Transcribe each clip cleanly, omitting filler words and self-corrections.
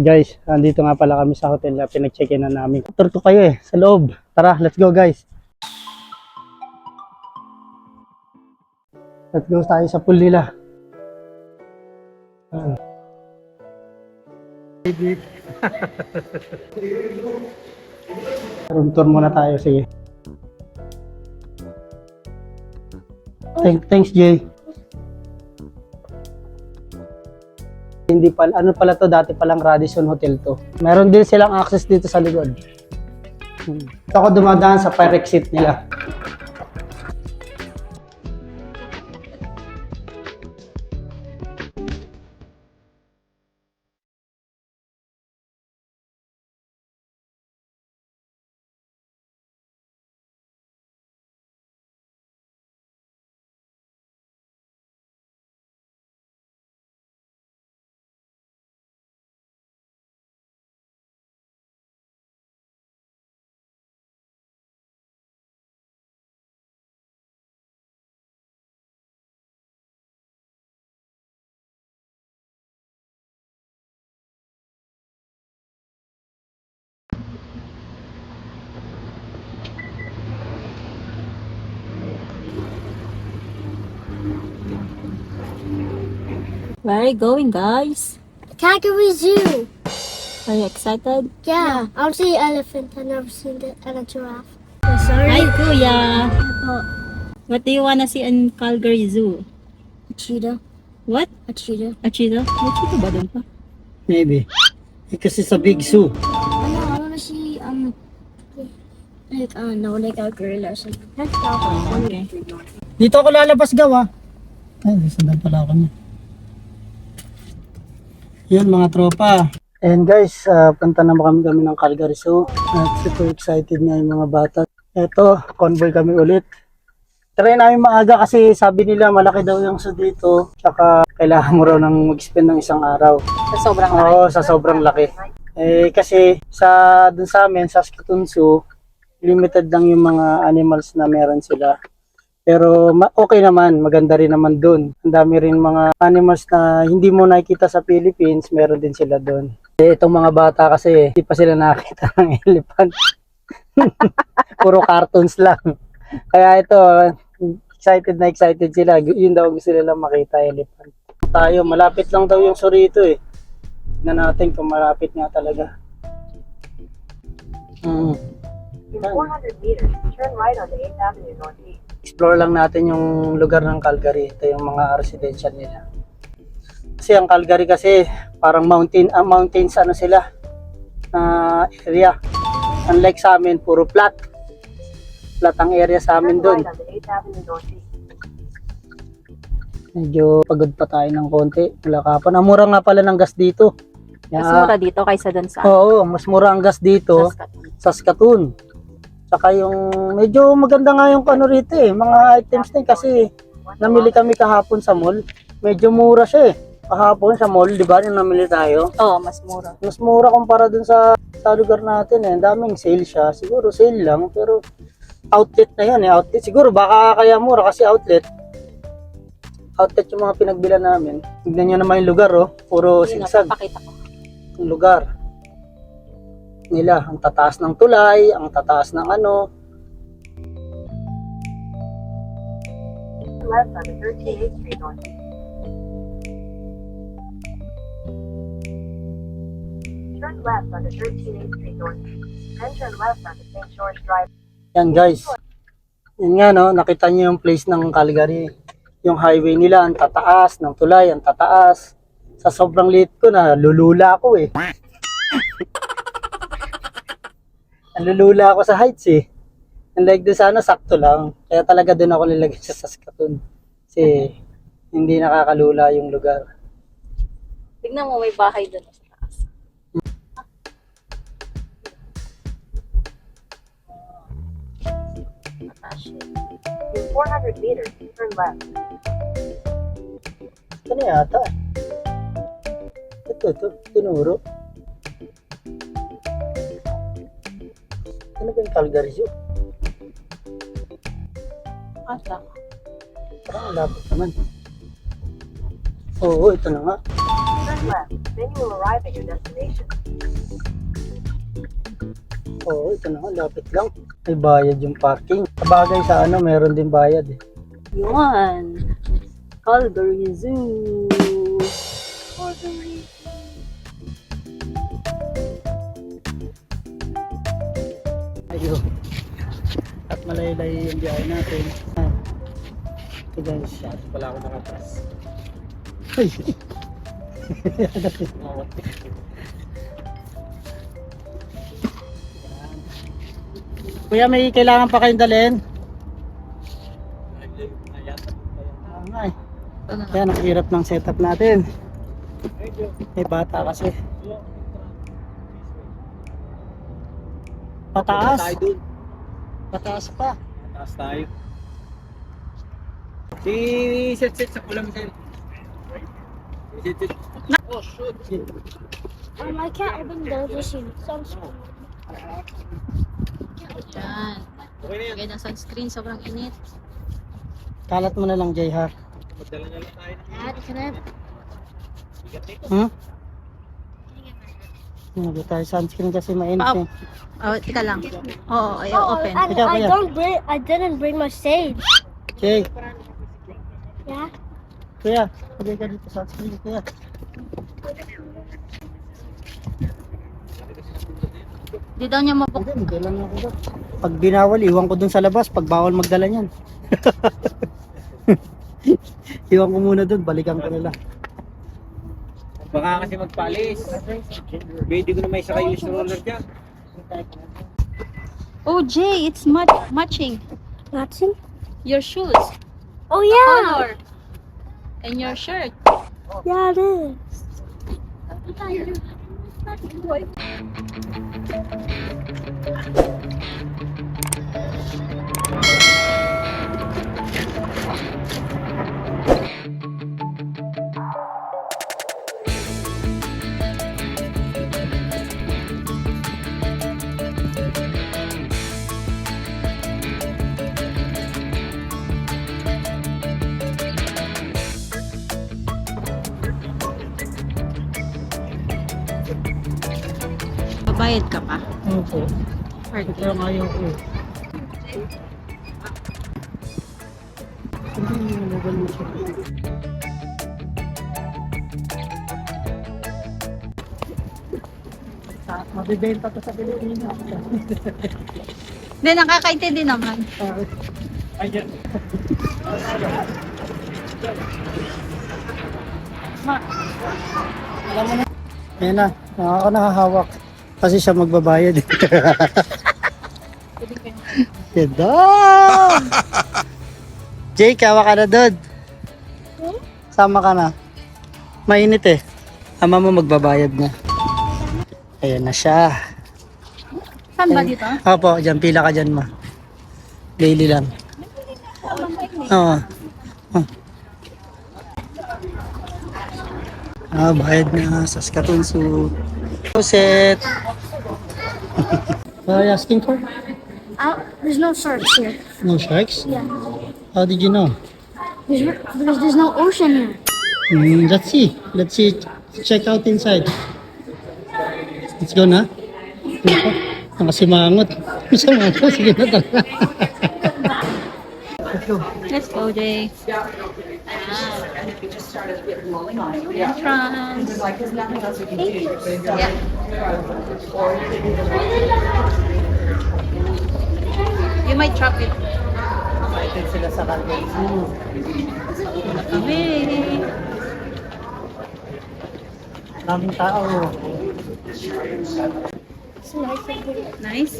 guys, andito nga pala kami sa hotel na pinag-check-in na namin. Tour ko kayo sa loob. Tara, let's go guys. Let's go tayo sa pool nila. Room tour muna tayo, sige. Thanks Jay. Hindi pala, ano pala to, dati palang Radisson Hotel to. Meron din silang access dito sa likod. Ako dumadaan sa fire exit nila. Where are you going, guys? Calgary Zoo. Are you excited? Yeah, I'll see an elephant. I've never seen it and a giraffe. Hi, Kuya. What do you wanna see in Calgary Zoo? A cheetah. What? A cheetah. A cheetah? May cheetah ba doon pa? Maybe. Kasi sa big zoo. I wanna see like a gorilla or something. Okay. Dito ako lalabas gawa. Ay, sundan pala ako niya. Yun mga tropa. And guys, punta naman kami ng Calgary Zoo. At super excited nga yung mga bata. Eto, convoy kami ulit. Try namin maaga kasi sabi nila malaki daw yung zoo dito. Tsaka kailangan mo raw nang mag-spend ng isang araw. Sa sobrang laki. Oo, sa sobrang laki. Kasi dun sa amin, sa Saskatoon Zoo, limited lang yung mga animals na meron sila. Pero okay naman, maganda rin naman doon. Ang dami rin mga animals na hindi mo nakikita sa Philippines, meron din sila doon. Itong mga bata kasi, hindi pa sila nakakita ng elephant. Puro cartoons lang. Kaya ito, excited na excited sila. Yun daw gusto nila makita, elephant. Tayo, malapit lang daw yung Sorito eh. Tignan natin kung malapit nga talaga. In 400 meters, turn right on the 8th Avenue Northeast. Explore lang natin yung lugar ng Calgary. Ito yung mga residential nila. Kasi ang Calgary kasi parang mountains ano sila area. Unlike sa amin, puro flat. Flat ang area sa amin doon. Turn right on the 8th Avenue Northeast. Medyo pagod pa tayo ng konti. Wala ka pa. Mura nga pala ng gas dito. Mas mura dito kaysa doon sa Oo, mas mura ang gas dito. Saskatoon. Saka yung medyo maganda nga yung ano rito mga items din kasi namili kami kahapon sa mall. Medyo mura siya kahapon sa mall, di ba? Yung namili tayo. Oo, mas mura. Mas mura kumpara dun sa lugar natin Daming sale siya. Siguro sale lang pero outlet na yun outlet. Siguro baka kaya mura kasi outlet. Outlet yung mga pinagbilan namin. Tignan nyo naman yung lugar puro sigsag. Pakita ko. Yung lugar nila, ang tataas ng tulay, ang tataas ng ano. Left on the 13th Street Northeast. Turn left on the 13th Street Northeast. Then turn left on the St. George Drive. Yan guys. Yan nga nakita niyo yung place ng Calgary. Yung highway nila, ang tataas, ng tulay, ang tataas. Sa sobrang liit ko na, lulula ako Nalulula ako sa heights Unlike doon sana, sakto lang. Kaya talaga doon ako nilagay sa Saskatoon. Kasi hindi nakakalula yung lugar. Tignan mo, may bahay doon sa taas. In 400 meters, turn left. Ito na yata. Ito, tinuro. Ano ba yung Calgary Zoo? Ata. Parang malapit naman. Oo, ito na nga. Turn left. Then you will arrive at your destination. Oo, ito na, lapit lang. May bayad yung parking. Sabagay sa ano, meron din bayad eh. Yun. Calgary Zoo. Ayun. At malaylay yung biyahe natin. Ah. Ito guys. Wala ako nakapas. Ay! Kuya, may kailangan pa kayong dalhin? Nga eh. Kaya ang hirap ng setup natin. May bata kasi. Pataas. Pataas pa. Taas tayo. Si set sa kulang sir. Oh shoot. I can't open the machine. Sunscreen. Yan. Okay na yan. Lagay ng sunscreen, sobrang init. Kalat mo na lang, Jay, ha? Magdala na lang tayo. Dad, can I? Hmm? Hindi tayo sunscreen kasi mainit Pao. eh. Oh, tika lang. Oo, ayaw open. and Ikaw, kuya. I didn't bring my sage. Jay, Yeah. kuya, pagay ka dito sunscreen, kuya. Di daw niya mabuk. Hindi lang ako doon. Pag binawal, iwan ko dun sa labas. Pag bawal magdala niyan. Iwan ko muna dun, balikan ko nila. Baka kasi magpalis. Pwede ko na may sakay yung stroller dyan. Oh, Jay, it's matching. Matching? Your shoes. Oh yeah. Color. And your shirt. Yeah, it is. Babayad ka pa. Ano po? Hard. Ito yung ayaw ko eh. Hindi yung mobile mo siya. Mabibenta to sa Pilipinas. Hindi, nakakaintindi naman. Alam mo na. Ayan na, ako nakahawak. Kasi siya magbabayad. Ganda! Jake, hawa ka na doon. Sama ka na. Mainit eh. Ama mo magbabayad na. Ayan na siya. Saan ba dito? Opo, dyan, pila ka dyan ma. Daily lang. Oo. Oh. Bayad na sa Saskatoon Zoo. Set. What are you asking for? There's no sharks here. No sharks? Yeah. How did you know? Because there's no ocean here. Let's see. Let's see. Check out inside. Let's go na. Nakasimangot. Nakasimangot. Sige na talaga. Let's go. Let's go, Jay. Entrance. Yeah. You might drop it. Excited sila sa Calgary Zoo. Hey. Daming tao. It's nice in here. Nice.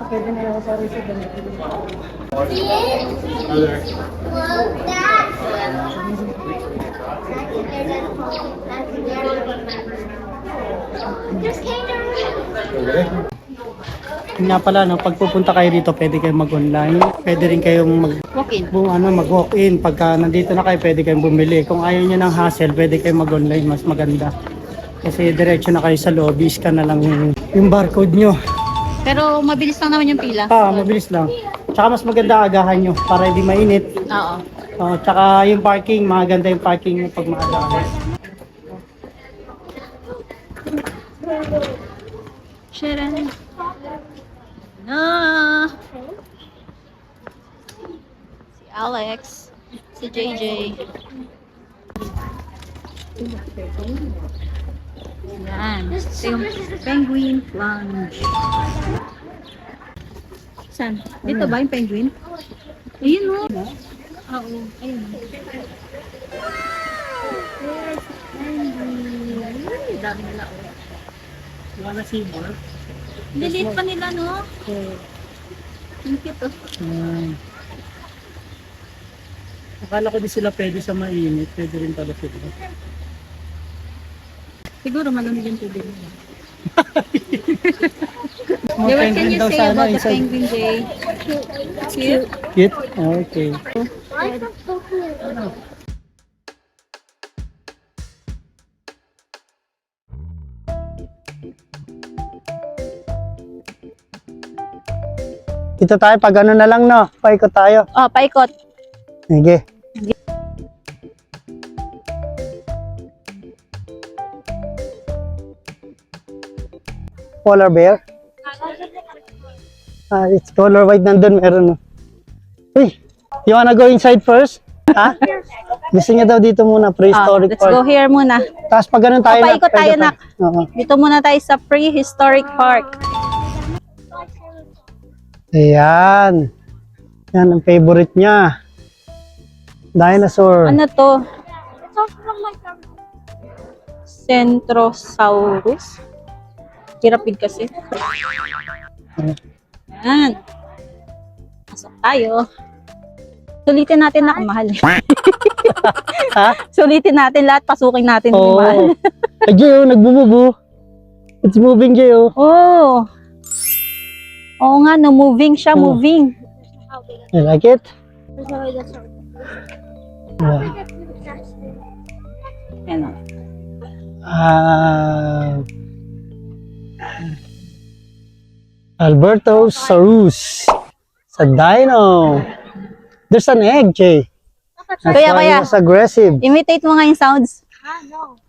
Pwede na ako sa rito. Yun nga pala, no, pag pupunta kayo dito, pwede kayong mag-online. Pwede rin kayong Walk-in. mag-walk-in. Pagka nandito na kayo, pwede kayong bumili. Kung ayaw nyo ng hassle, pwede kayong mag-online. Mas maganda. Kasi diretso na kayo sa lobby, scan na lang yung barcode nyo. Pero mabilis lang naman yung pila. Mabilis lang. Tsaka mas maganda agahan nyo para hindi mainit. Oo. Tsaka yung parking, maganda yung parking mo pag maaga ka. Sharon. No. Si Alex. Si JJ. Yan. Ito yung penguin plunge. Saan? Dito ba yung penguin? Ayun o. Oo. Ayun. Ay, dami nila o. Wala na silver. Delete pa nila, no? Ang cute, oh. Akala ko di sila pwede sa mainit. Pwede rin pala sila. Siguro malamig yung tubig nila. Mga What can penguin you daw say sana about the inside. penguin, Jay? Cute? Cute? Okay. Dito tayo, pag ano na lang, no? Paikot tayo. Oh, paikot. Sige. Polar bear? It's color white nandun, meron. No? Uy, you wanna go inside first? Ha? Gusto niya daw dito muna, prehistoric Let's go park. here muna. Tapos pag ganun tayo, Paikot tayo, pwede nak. Oo. Dito muna tayo sa prehistoric park. Ayan. Yan ang favorite niya. Dinosaur. Ano to? Centrosaurus. Hirapid kasi. Yan. Pasok tayo. Sulitin natin na mahal. Ha? Sulitin natin lahat, pasukin natin Oo. mahal. Ay, Jay, oh, nagbububo. It's moving, Jay, oh. Oh. Oo nga, no, moving siya, Oh. moving. You like it? There's no way that's not. Yeah. Yan o. Albertosaurus. Sa dino. There's an egg, Jay. That's Kuya, why kuya. he was aggressive. Imitate mo nga yung sounds. No.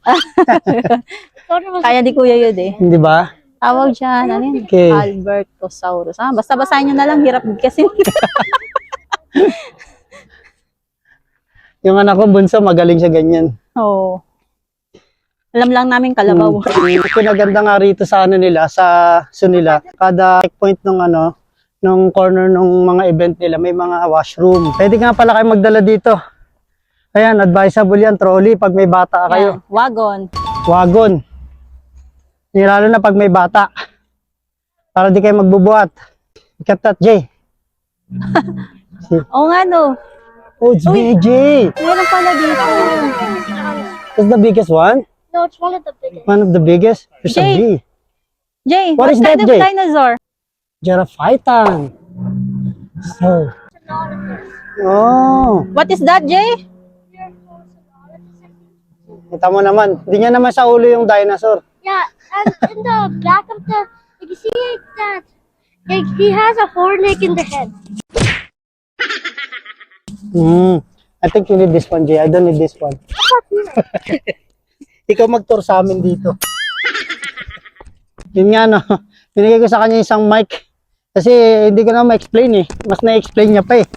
Kaya di kuya yun eh. Hindi ba? Tawag dyan, ano yun? Okay. Albertosaurus. Ah, basta basahin nyo na lang, hirap kasi. Yung anak ko, bunso, magaling siya ganyan. Oo. Alam lang namin kalabaw. Pinaganda nga rito sa ano nila, sa zoo nila. Kada checkpoint nung ano, nung corner nung mga event nila, may mga washroom. Pwede nga pala kayo magdala dito. Ayan, advisable yan, trolley pag may bata kayo. Yan, wagon. Wagon. Lalo na pag may bata. Para di kayo magbubuhat. Cut that, Jay. Oo nga no. Oh, it's big, Jay. Meron pala dito. That's the biggest one? No, it's one of the biggest. One of the biggest? There's a Jay. bee. Jay, What what is kind that, of Jay? dinosaur? Giraffaitan. So. Oh. What is that, Jay? Kita mo naman. Hindi niya naman sa ulo yung dinosaur. Yeah, and in the back of the, you see that, like, he has a horn like in the head. I think you need this one, Jay. I don't need this one. Ikaw mag-tour sa amin dito. Yun nga, no. Binigay ko sa kanya isang mic. Kasi hindi ko na ma-explain eh. Mas na-explain niya pa eh.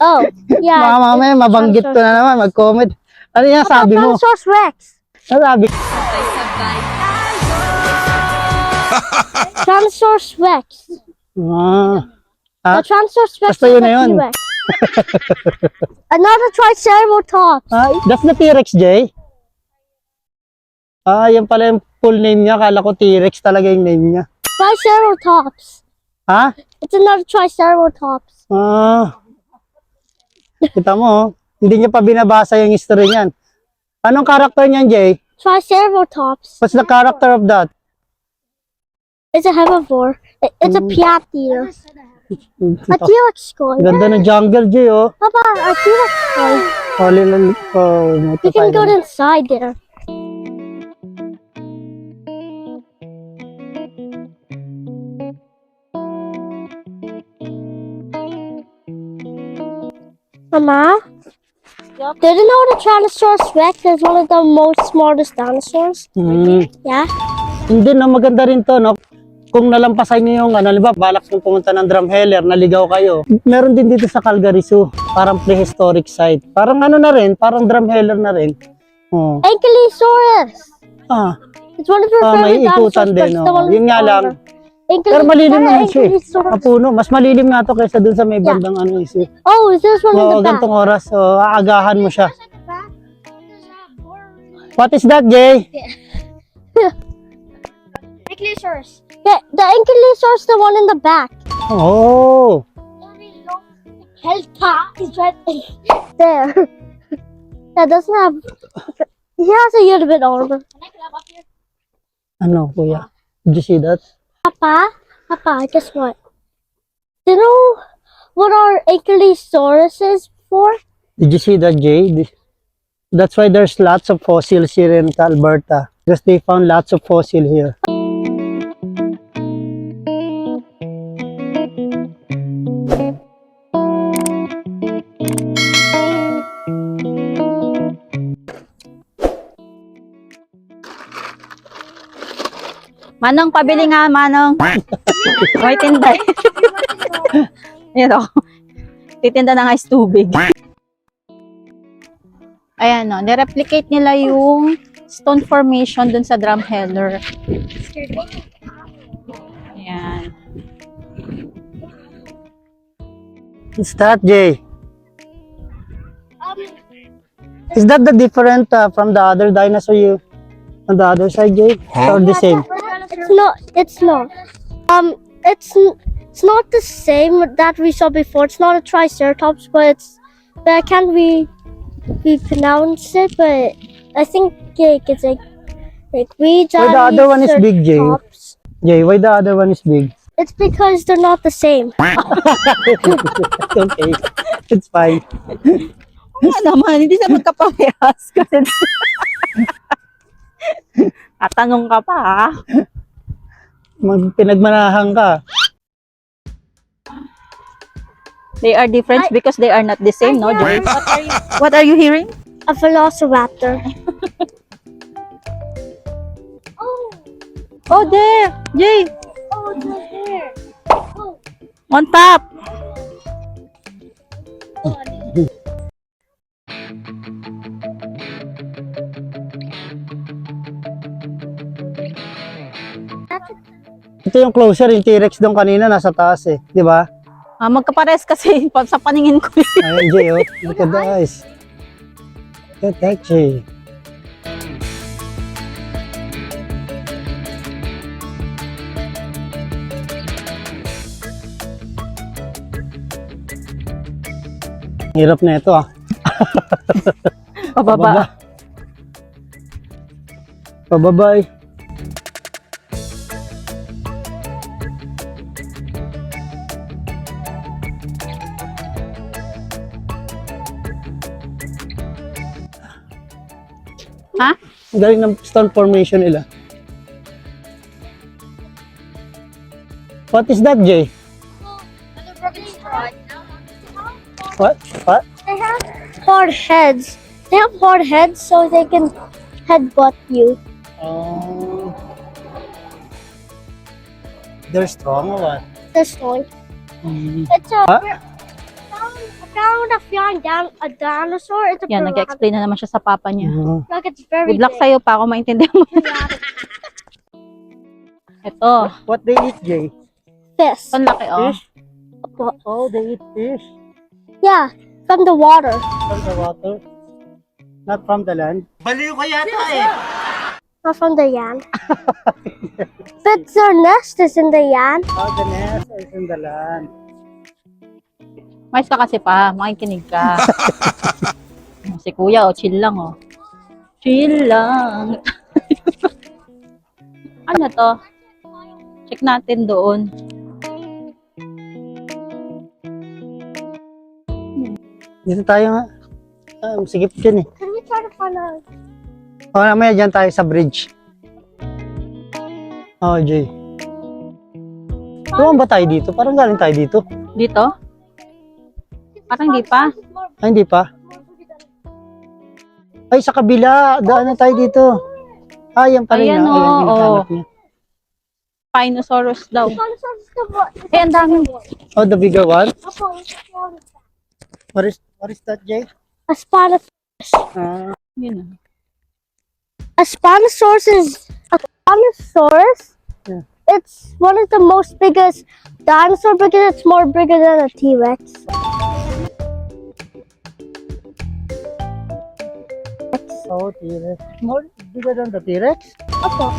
Oh, yeah. Baka mamaya mabanggit ko na naman, mag-comment. Ano yan sabi mo? Tyrannosaurus Rex. Ano sabi? Tyrannosaurus Rex. Ah. The Tyrannosaurus Rex Basta is yun the na yun. T-Rex. Another Triceratops. That's the T-Rex, Jay. Yan pala yung full name niya. Kala ko T-Rex talaga yung name niya. Triceratops. Ha? It's another Triceratops. Kita mo, oh. Hindi niya pa binabasa yung history niyan. Anong character niyan, Jay? Triceratops. What's the character of that? It's a herbivore. It's a piat eater. A T-Rex skull. Ganda ng jungle, Jay, oh. Papa, a T-Rex skull. You can go inside there. Mama? Did you know the Tyrannosaurus Rex is one of the most smartest dinosaurs? Yeah? Hindi, no, maganda rin to, no? Kung nalampasan niyo yung, halimbawa, balak mong pumunta ng Drumheller, naligaw kayo. Meron din dito sa Calgary Zoo, parang prehistoric site. Parang ano na rin, parang Drumheller na rin. Oh. Ankylosaurus! Ah, It's one of your may favorite ikutan dinosaurs, but din, it's no? the one with Yun nga lang. Pero malilim naman siya eh. Mapuno. Mas malilim nga to kaysa dun sa may bandang ano issue. Oh, is this one in Oo, the back? gantong oras. So, aagahan mo siya. What is that, Jay? Ankylosaurus. Yeah, the Ankylosaurus, the one in the back. Oh. Helta is right there. That doesn't have. He has a little bit armor. Ano, kuya? Did you see that? Papa, guess what? Do you know what our Ankylosaurus is for? Did you see that, Jay? That's why there's lots of fossils here in Alberta. Because they found lots of fossil here. Manong, pabili nga, Manong. May tinda. Yan o. Titinda ng ice tubig. Ayan o. Nireplicate nila yung stone formation dun sa Drumheller. Ayan. What's that, Jay? Is that the different from the other dinosaur you on the other side, Jay? Or the same? It's not. It's not the same that we saw before. It's not a Triceratops, but I can't pronounce it. But I think it's like we. Why the other one is big, Jay? Jay, why the other one is big? It's because they're not the same. Okay, it's fine. Ano naman, hindi na magkaparehas. Kasi tatanong ka pa, ha? Pinagmanahan ka. They are different because they are not the same, no, Jay? What are you hearing? A velociraptor. Oh, there! Jay! Oh, it's right there. Oh. On top! Ito yung closer, yung T-Rex doon kanina nasa taas eh, di ba? Magkapares kasi sa paningin ko. Ayun, Jay, oh. Look at the eyes. Look at that, Jay. Hirap na ito, ah. Pababa. Pababa eh. Ha? Ang galing ng stone formation nila. What is that, Jay? What? What? They have hard heads. They have hard heads so they can headbutt you. Oh. They're strong or what? They're strong. It's a. I found a dinosaur. It's a Yan, piranha. nag-explain na naman siya sa papa niya. Look, it's very Good luck big. sa'yo pa ako maintindihan mo. Ito. What they eat, Jay? Fish. Ang laki, oh. Fish? Oh, they eat fish Yeah, from the water. from the water, not from the land. Not from the yan. But their nest is in the yan. Oh, the nest is in the land. Mais ka kasi pa, makikinig ka. Si kuya, oh, chill lang, oh. Chill lang. Ano to? Check natin doon. Dito tayo nga. Sigip dyan eh. Can we try to find out? Oh, namaya dyan tayo sa bridge. Oh, Jay. Tuwan ba tayo dito? Parang galing tayo dito. Dito? Parang di pa. Ay, hindi pa. Ay, sa kabila. Daan na tayo dito. Ay, yan pala Ayan, na. Ayan, oo. hinahanap niya. Spinosaurus daw. Spinosaurus is the one. Eh, ang dami. Oh, the bigger one? Apo, What is that, Jay? a Spinosaurus. Ah, Yun. A Spinosaurus is a Spinosaurus. Yeah. It's one of the most biggest dinosaur because it's more bigger than a T-Rex. oh, T-Rex. More bigger than the T-Rex? Apo.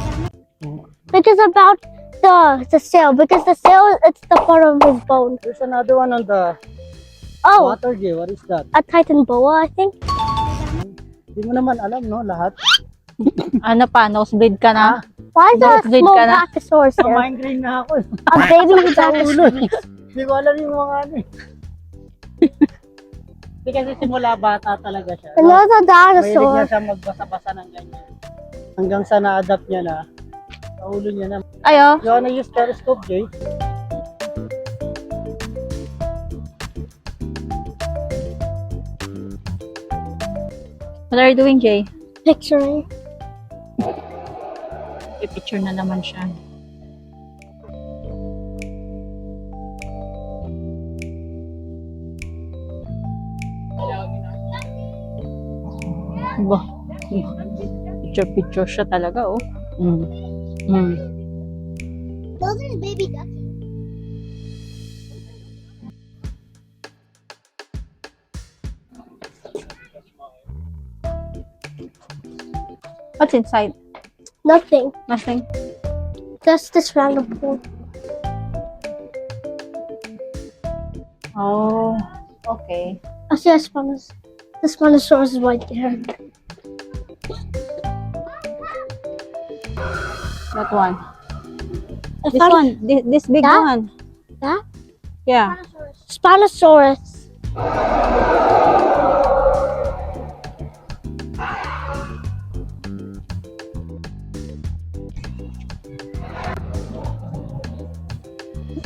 Mm. Because about the sail, because the sail it's the part of his bone. There's another one on the Oh, water, Jay. What is that? a Titan boa, I think. Hindi mo naman alam, no? Lahat. Ano pa? Nosebleed ka na? Why is there a Nosebleed small ka na? Brachiosaurus there? Migraine na ako. A baby dinosaur. Ulo. Hindi ko alam yung mga ano. Hindi kasi simula bata talaga siya. Another Mahilig dinosaur. niya siya magbasa-basa ng ganyan. Hanggang sa na-adapt niya na, sa ulo niya na. Ayo. You wanna use telescope, Jay? What are you doing, Jay? Picturing. Picture na naman siya. Ba, picture siya talaga, oh. Mm. Mm. Those are baby ducks. What's inside? Nothing. Nothing. Just this random pool. Oh, okay. I see a Spinosaurus. The Spinosaurus is right there. That one. I This found one. This big That? one. that Yeah. Spinosaurus.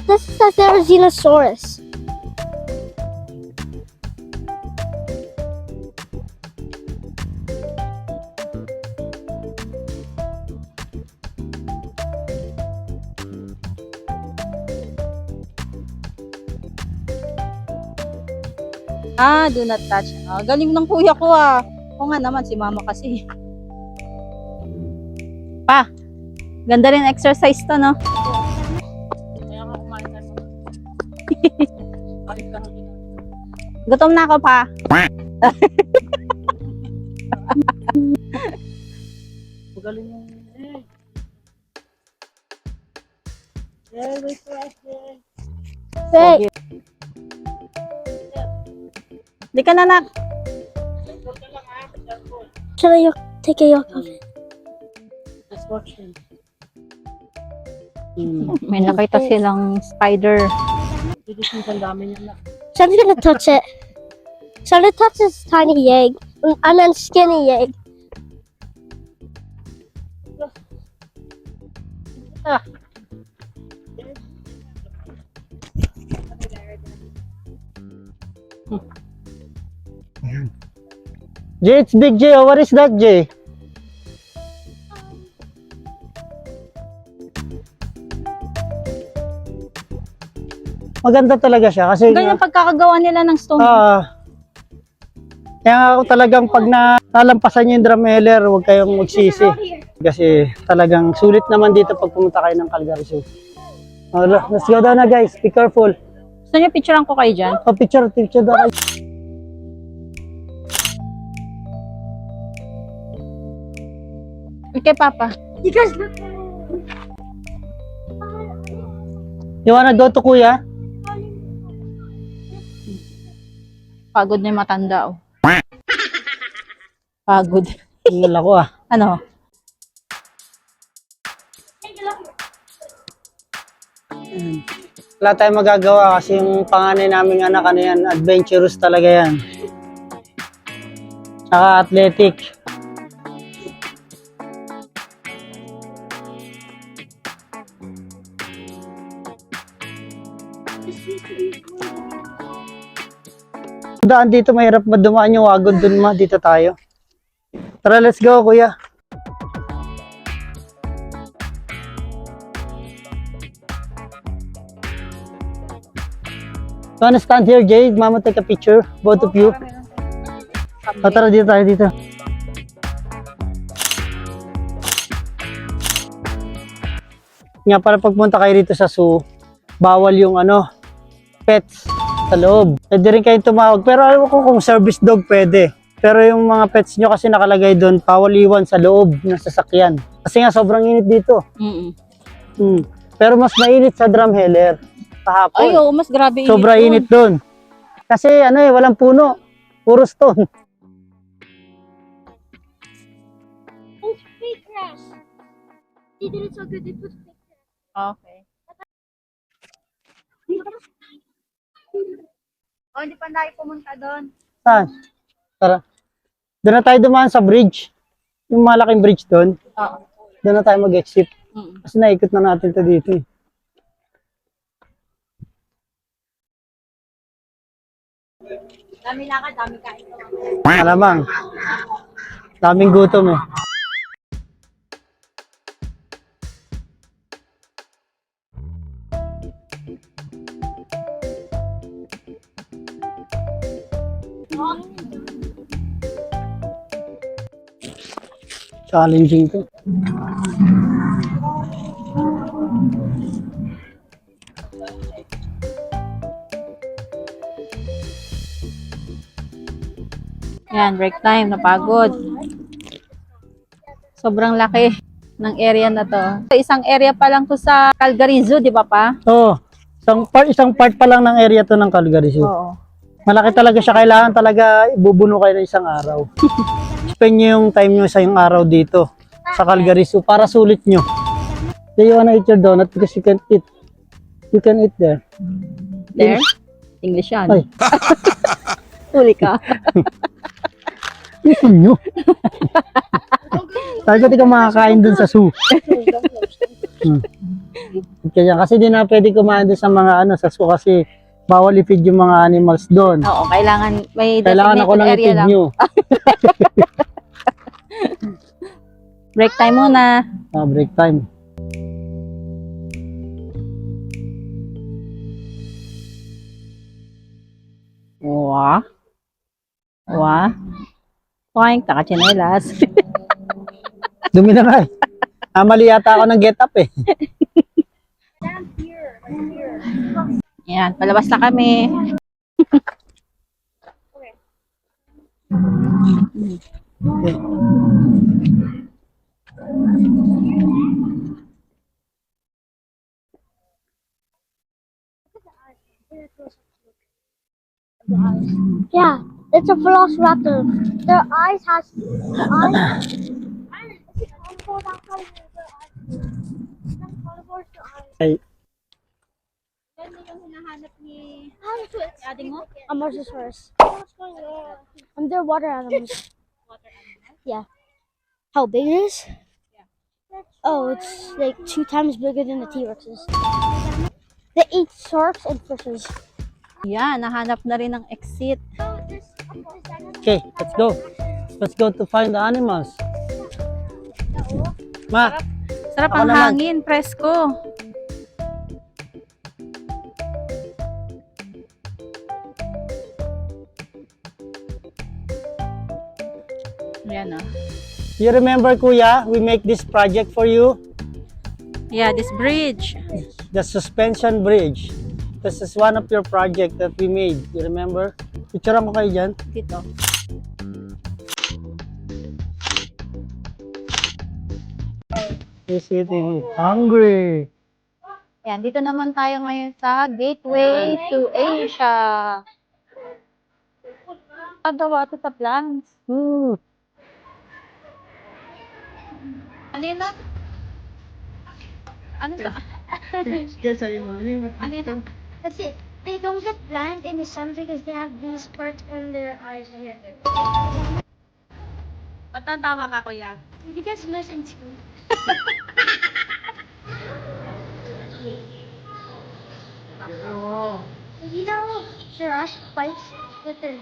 This is a Therizinosaurus. Ah, do not touch. Ah, galing ng kuya ko ah. Oo nga naman, si mama kasi. Pa, ganda rin exercise to, no? Gutom na ako pa. Magaling yung Yeah, wait for us, Jay. Wait, Di ka na nak. can I take a yoke of it? Let's watch him. May nakita silang spider. Dito ang dami niya na. Someone's gonna touch it. Someone touch this tiny egg. I meant skinny egg. Jay, it's big Jay. Oh, what is that, Jay? Maganda talaga siya kasi Ganyan pagkakagawa nila ng stone. kaya nga ako talagang pag nalampasan niyo yung Drumheller, huwag kayong magsisi. Kasi talagang sulit naman dito pag pumunta kayo ng Calgary Zoo. Let's go down na guys. Be careful. Gusto niyo picturean ko kayo dyan? Oh, picture daw. Okay, Papa. You guys look. You wanna go to Kuya? Pagod na yung matanda, oh. Pagod. Tingnan ako ah. Ano? Wala tayong magagawa kasi yung panganay naming anak ano yan, adventurous talaga yan. Tsaka athletic. Daan dito, mahirap madumaan yung wagon dun ma. Dito tayo. Tara, let's go, kuya. You wanna stand here, Jade? Mama, take a picture. Both of you. Tara, dito tayo, dito. Nga para pagpunta kayo dito sa zoo, bawal yung pets sa loob. Pwede rin kayong tumawag. Pero alam ko kung service dog pwede. Pero yung mga pets nyo kasi nakalagay doon, bawal iwan sa loob ng sasakyan. Kasi nga sobrang init dito. Pero mas mainit sa Drumheller kahapon. Ay, oo, mas grabe init. Sobra dun. init doon. Kasi walang puno. Puro stone. Oh, fake grass. They did it so good. They put fake grass. Okay. Oh, hindi pa tayo pumunta doon. Saan? Tara. Doon na tayo dumaan sa bridge. Yung malaking bridge doon. Oo. Doon na tayo mag-exit. Mm. Kasi naikot na natin to dito eh. Dami lakad, dami kain. Malamang. Daming gutom eh. Challenging to. Yan, break time, napagod. Sobrang laki ng area na to. Isang area pa lang to sa Calgary Zoo, di ba pa? Oo. Isang part pa lang ng area to ng Calgary Zoo. Oo. Malaki talaga siya. Kailangan talaga ibubuno kayo ng isang araw. Spend nyo yung time nyo sa yung araw dito sa Calgary Zoo para sulit nyo. Do you wanna eat your donut because you can eat. You can eat there. There? English yan. Ay. Huli ka. Gusto nyo. Sabi ko, di ka makakain dun sa zoo. Kaya kasi di na pwede kumain dun sa mga sa zoo kasi bawal i-feed yung mga animals doon. Oo, kailangan may Kailangan ako lang designated area i-feed lang. nyo. Break time muna. Break time. Wah. Wah. Poing, taka-chinelas. Dumi na nga eh. Mali yata ako ng get up eh. Yan, palabas na kami. Okay. Yeah, it's a velociraptor. Their eyes has the eyes. Okay. A Mosasaurus. And they're water animals. Yeah. How big it is? Oh, it's like 2 times bigger than the T-Rexes. They eat sharks and fishes. Yan, nahanap na rin ng exit. Okay, let's go. Let's go to find the animals. Ma, Sarap Ako ang naman. hangin, presko. Yan oh. you remember kuya, we make this project for you? Yeah, this bridge. The suspension bridge. This is one of your project that we made. You remember? Picturean ko kayo dyan. Dito. He's eating. Hungry. Yan, dito naman tayo ngayon sa Gateway to Asia. Pagawa to sa plants. Alina? Ano ba? Alina? That's it. They don't get blind in the sun because they have these parts in their eyes here. Ba't tama ka, kuya? You guys listen to. You know Jurassic Park? Twitter.